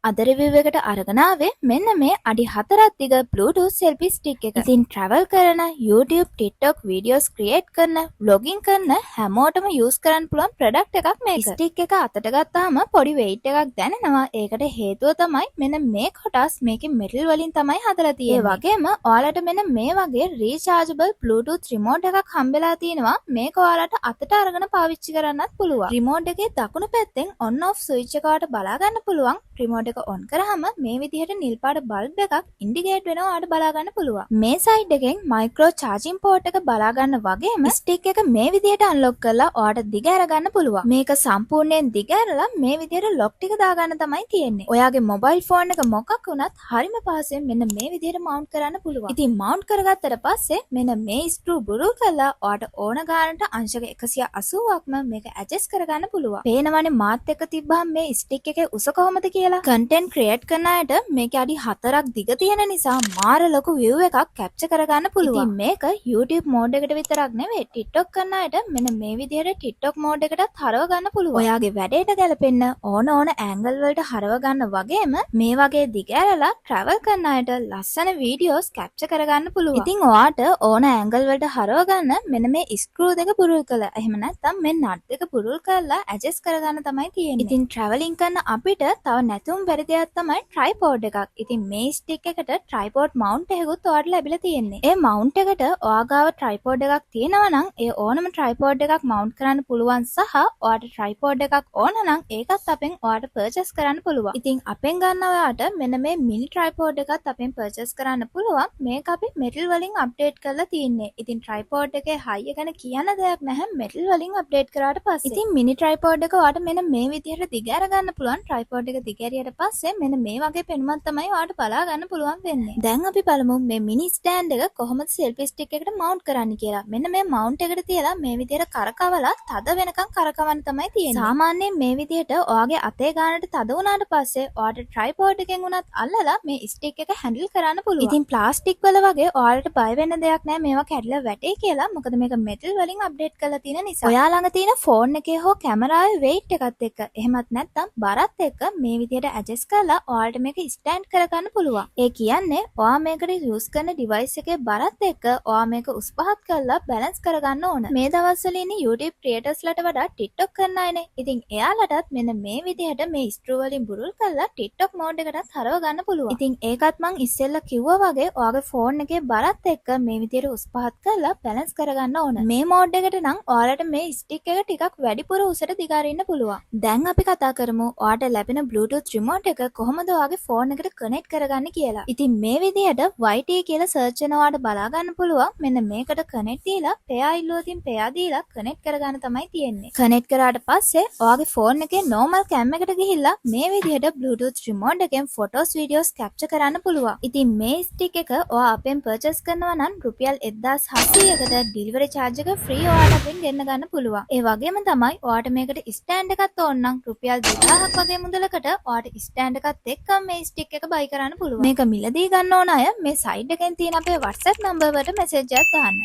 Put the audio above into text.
අද රිවිව් එකට අරගෙන ආවේ මෙන්න මේ අඩි 4ක් දිග Bluetooth selfie stick එක. ඉතින් travel කරන YouTube, TikTok videos create කරන, vlogging කරන හැමෝටම use කරන්න පුළුවන් product එකක් මේක. stick එක අතට ගත්තාම පොඩි weight එකක් දැනෙනවා. ඒකට හේතුව තමයි මෙන්න මේ කොටස් මේකේ metal වලින් තමයි හදලා තියෙන්නේ. ඒ වගේම ඔයාලට මෙන්න මේ වගේ rechargeable Bluetooth remote එකක් හම්බෙලා තියෙනවා. මේක ඔයාලට අතට අරගෙන පාවිච්චි කරන්නත් පුළුවන්. remote එකේ දකුණු පැත්තෙන් on off switch එක වලට බලා ගන්න පුළුවන්. remote එක on කරාම මේ විදිහට නිල් පාට බල්බ් එකක් ඉන්ඩිකේට් වෙනවා ඔයාලට බලා ගන්න පුළුවන්. මේ සයිඩ් එකෙන් මයික්‍රෝ charging port එක බලා ගන්න වගේම stick එක මේ විදිහට unlock කරලා ඔයාලට දිග ඇර ගන්න පුළුවන්. මේක සම්පූර්ණයෙන් දිග ඇරලා මේ විදිහට lock ටික දාගන්න තමයි තියෙන්නේ. ඔයාගේ mobile phone එක මොකක් වුණත් හරිම පහසුවෙන් මෙන්න මේ විදිහට mount කරන්න පුළුවන්. ඉතින් mount කරගත්තට පස්සේ මෙන්න මේ screw බුරුල් කරලා ඔයාලට ඕන ගානට අංශක 180ක්ම මේක adjust කරගන්න පුළුවන්. පේනවනේ මාත් එක්ක තිබ්බහම මේ stick එකේ උස කොහමද කියලා. content create කරන අයට මේක අඩි 4ක් දිග තියෙන නිසා මාර ලොකු view එකක් capture කරගන්න පුළුවන්. ඉතින් මේක YouTube mode එකට විතරක් නෙවෙයි TikTok කරන අයට මෙන්න මේ විදිහට TikTok mode එකටත් හරව ගන්න පුළුවන්. ඔයාගේ වැඩේට ගැලපෙන්න ඕන angle වලට හරව ගන්න වගේම මේ වගේ දිග ඇරලා travel කරන අයට ලස්සන videos capture කරගන්න පුළුවන්. ඉතින් ඔයාට ඕන angle වලට හරව ගන්න මෙන්න මේ screw දෙක පුරුල් කළා. එහෙම නැත්නම් මේ nut දෙක පුරුල් කරලා adjust කරගන්න තමයි තියෙන්නේ. ඉතින් traveling කරන අපිට තව නැතුම් බැරි දෙයක් තමයි tripod එකක්. ඉතින් මේ stick එකට tripod mount එකකුත් ඔයාලට ලැබිලා තියෙන්නේ. ඒ mount එකට ඔයාගාව tripod එකක් තියෙනවා නම් ඒ ඕනම tripod එකක් mount කරන්න පුළුවන් සහ ඔයාට tripod එකක් ඕන නම් ඒකත් අපෙන් ඔයාට purchase කරන්න පුළුවන්. ඉතින් අපෙන් ගන්න ඔයාට මෙන්න මේ mini tripod එකත් අපෙන් purchase කරන්න පුළුවන්. මේක අපි metal වලින් update කරලා තියෙන්නේ. ඉතින් tripod එකේ height ගැන කියන්න දෙයක් නැහැ metal වලින් update කරාට පස්සේ. ඉතින් mini tripod එක ඔයාට මෙන්න මේ විදිහට දිග අර ගන්න පුළුවන්. tripod එක දිග ඇරියට පස්සේ මෙන්න මේ වගේ පෙනුමක් තමයි ඔයාලට බලා ගන්න පුළුවන් වෙන්නේ. දැන් අපි බලමු මේ mini stand එක කොහොමද selfie stick එකට mount කරන්න කියලා. මෙන්න මේ mount එකට තියලා මේ විදිහට කරකවලා තද වෙනකන් කරකවන්න තමයි තියෙන්නේ. සාමාන්‍යයෙන් මේ විදිහට ඔයාගේ අතේ ගානට තද වුණාට පස්සේ ඔයාට tripod එකෙන් උනත් අල්ලලා මේ stick එක handle කරන්න පුළුවන්. ඉතින් plastic වල වගේ ඔයාලට බය වෙන්න දෙයක් නැහැ මේවා කැඩිලා වැටේ කියලා. මොකද මේක metal වලින් update කරලා තියෙන නිසා. ඔයා ළඟ තියෙන phone එකේ හෝ කැමරාවේ weight එකත් එක්ක එහෙමත් නැත්නම් බරත් එක්ක මේ විදිහට adjust කරලා ඔයාලට මේක stand කරගන්න පුළුවන්. ඒ කියන්නේ ඔයා මේකට use කරන device එකේ බරත් එක්ක ඔයා මේක උස් පහත් කරලා balance කරගන්න ඕන. මේ දවස්වල ඉන්නේ YouTube creators ලට වඩා TikTok කරන අයනේ. ඉතින් එයාලටත් මෙන්න මේ විදිහට මේ screw වලින් බුරුල් කරලා TikTok mode එකටත් හරව ගන්න පුළුවන්. ඉතින් ඒකත් මං ඉස්සෙල්ලා කිව්වා වගේ ඔයාගේ phone එකේ බරත් එක්ක මේ විදිහට උස් පහත් කරලා balance කරගන්න ඕන. මේ mode එකට නම් ඔයාලට මේ stick එක ටිකක් වැඩිපුර උසට දිගාරින්න පුළුවන්. දැන් අපි කතා කරමු ඔයාට ලැබෙන Bluetooth remote එක කොහොමද ඔයාගේ phone එකට connect කරගන්නේ කියලා. ඉතින් මේ විදිහට YT කියලා search කරනවාට බලා ගන්න පුළුවන්. මෙන්න මේකට connect දීලා pair ඉල්ලුවකින් pair දීලා connect කරගන්න තමයි තියෙන්නේ. connect කරාට පස්සේ ඔයාගේ phone එකේ normal cam එකට ගිහිල්ලා මේ විදිහට Bluetooth remote එකෙන් photos videos capture කරන්න පුළුවන්. ඉතින් මේ stick එක ඔයා අපෙන් purchase කරනවා නම් රුපියල් 1700කට delivery charge එක free ඔයාලට අපෙන් දෙන්න ගන්න පුළුවන්. ඒ වගේම තමයි ඔයාට මේකට stand එකක් ඕන නම් රුපියල් 2000ක් වගේ මුදලකට ඔයාට stand එකත් එක්ක මේ stick එක buy කරන්න පුළුවන්. මේක මිලදී ගන්න ඕන අය මේ side එකෙන් තියෙන අපේ WhatsApp number වලට message එකක් දාන්න.